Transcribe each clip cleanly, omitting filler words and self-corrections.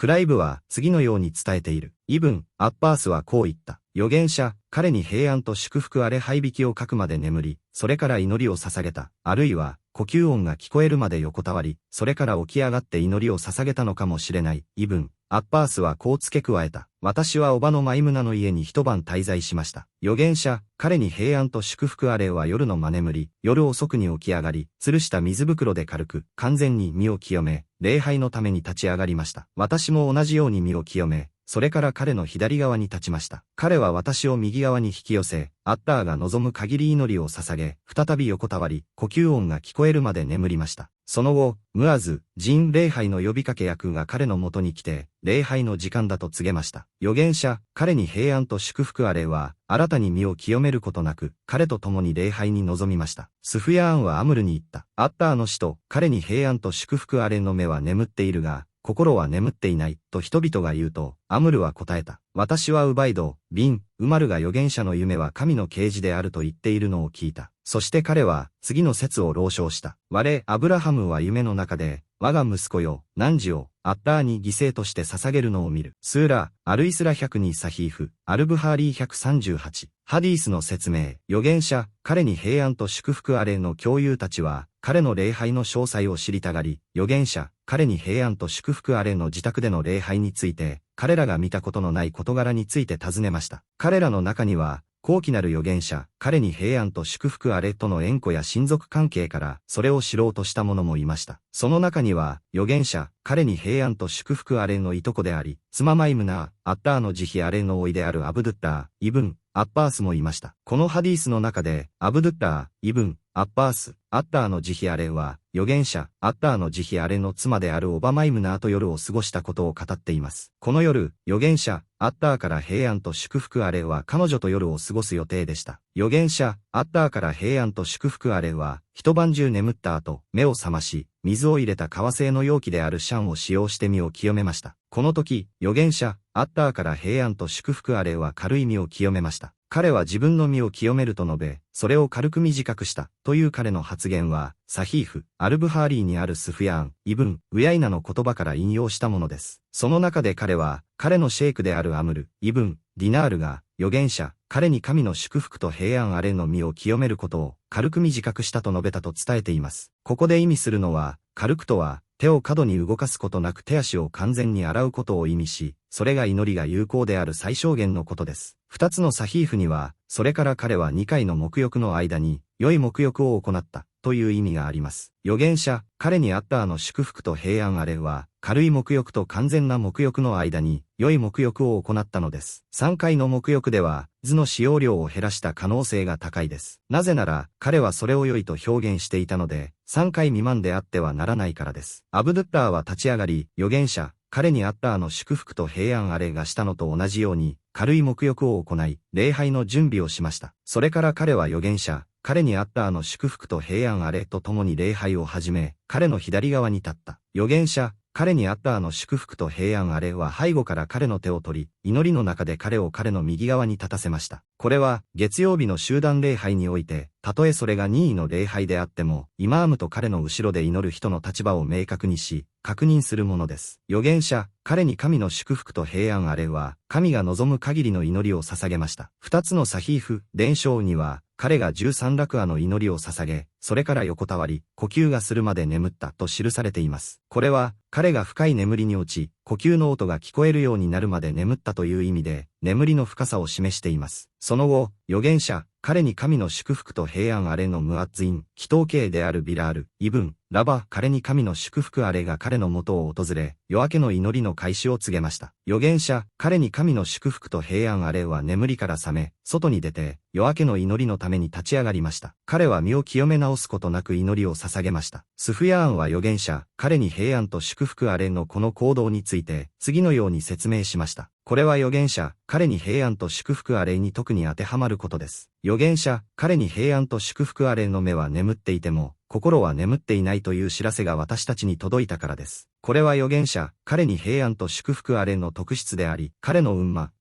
クライブは次のように伝えている。イブン・アッバースはこう言った。預言者、彼に平安と祝福あれ灰引きを書くまで眠り、それから祈りを捧げた。あるいは、呼吸音が聞こえるまで横たわり、それから起き上がって祈りを捧げたのかもしれない。イブン・アッバースはこう付け加えた。私は叔母のマイムナの家に一晩滞在しました。預言者、彼に平安と祝福あれは夜の間眠り、夜遅くに起き上がり、吊るした水袋で軽く、完全に身を清め、礼拝のために立ち上がりました。私も同じように身を清め、それから彼の左側に立ちました。彼は私を右側に引き寄せ、アッターが望む限り祈りを捧げ、再び横たわり、呼吸音が聞こえるまで眠りました。その後、ムアズ、人礼拝の呼びかけ役が彼の元に来て、礼拝の時間だと告げました。預言者、彼に平安と祝福あれは、新たに身を清めることなく、彼と共に礼拝に臨みました。スフヤーンはアムルに言った。アッターの使徒、彼に平安と祝福あれの目は眠っているが、心は眠っていない、と人々が言うと、アムルは答えた。私はウバイド、ビン、ウマルが預言者の夢は神の啓示であると言っているのを聞いた。そして彼は、次の説を朗唱した。我、アブラハムは夢の中で、我が息子よ、汝を、アッターに犠牲として捧げるのを見る。スーラ、アルイスラ102サヒーフ、アルブハーリー138。ハディースの説明。預言者、彼に平安と祝福あれの教友たちは、彼の礼拝の詳細を知りたがり、預言者、彼に平安と祝福あれの自宅での礼拝について、彼らが見たことのない事柄について尋ねました。彼らの中には、高貴なる預言者、彼に平安と祝福あれとの縁故や親族関係から、それを知ろうとした者もいました。その中には、預言者、彼に平安と祝福あれのいとこであり、妻マイムナー、アッターの慈悲あれの甥であるアブドゥッター、イブン、アッバースもいました。このハディースの中で、アブドゥッター、イブン、アッバース、アッターの慈悲あれは、預言者、アッターの慈悲あれの妻であるオバマイムナーと夜を過ごしたことを語っています。この夜、預言者、アッターから平安と祝福あれは彼女と夜を過ごす予定でした。預言者、アッターから平安と祝福あれは、一晩中眠った後、目を覚まし、水を入れた革製の容器であるシャンを使用して身を清めました。この時、預言者、アッターから平安と祝福あれは軽い身を清めました。彼は自分の身を清めると述べ、それを軽く短くした、という彼の発言は、サヒーフ、アルブハーリーにあるスフヤーン、イブン、ウヤイナの言葉から引用したものです。その中で彼は、彼のシェイクであるアムル、イブン、ディナールが、預言者、彼に神の祝福と平安あれの身を清めることを、軽く短くしたと述べたと伝えています。ここで意味するのは、軽くとは、手を過度に動かすことなく手足を完全に洗うことを意味し、それが祈りが有効である最小限のことです。二つのサヒーフには、それから彼は2回の沐浴の間に、良い沐浴を行った、という意味があります。預言者、彼にアッターの祝福と平安あれは、軽い沐浴と完全な沐浴の間に、良い沐浴を行ったのです。3回の沐浴では、図の使用量を減らした可能性が高いです。なぜなら、彼はそれを良いと表現していたので、3回未満であってはならないからです。アブドゥッターは立ち上がり、預言者、彼にアッターの祝福と平安あれがしたのと同じように、軽い沐浴を行い、礼拝の準備をしました。それから彼は預言者、彼にアッターの祝福と平安あれと共に礼拝を始め、彼の左側に立った。預言者、彼にアッターの祝福と平安あれは背後から彼の手を取り、祈りの中で彼を彼の右側に立たせました。これは、月曜日の集団礼拝において、たとえそれが任意の礼拝であっても、イマームと彼の後ろで祈る人の立場を明確にし、確認するものです。預言者、彼に神の祝福と平安あれは、神が望む限りの祈りを捧げました。二つのサヒーフ、伝承には、彼が13ラクアの祈りを捧げ、それから横たわり、呼吸がするまで眠ったと記されています。これは、彼が深い眠りに落ち、呼吸の音が聞こえるようになるまで眠ったという意味で、眠りの深さを示しています。その後、預言者、彼に神の祝福と平安あれのムアッツイン、祈祷系であるビラール、イブン、ラバ、彼に神の祝福あれが彼の元を訪れ、夜明けの祈りの開始を告げました。預言者、彼に神の祝福と平安あれは眠りから覚め、外に出て、夜明けの祈りのために立ち上がりました。彼は身を清め直すことなく祈りを捧げました。スフヤーンは預言者、彼に平安と祝福あれのこの行動について、次のように説明しました。これは預言者、彼に平安と祝福あれに特に当てはまることです。預言者、彼に平安と祝福あれの目は眠っていても、心は眠っていないという知らせが私たちに届いたからです。これは預言者、彼に平安と祝福あれの特質であり、彼の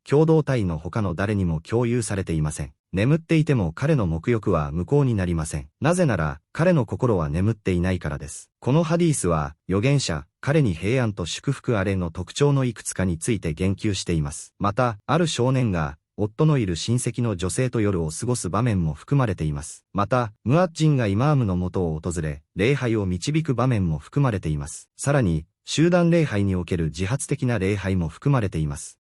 共同体の他の誰にも共有されていません。眠っていても彼の沐浴は無効になりません。なぜなら、彼の心は眠っていないからです。このハディースは、預言者、彼に平安と祝福あれの特徴のいくつかについて言及しています。また、ある少年が、夫のいる親戚の女性と夜を過ごす場面も含まれています。また、ムアッジンがイマームの元を訪れ、礼拝を導く場面も含まれています。さらに、集団礼拝における自発的な礼拝も含まれています。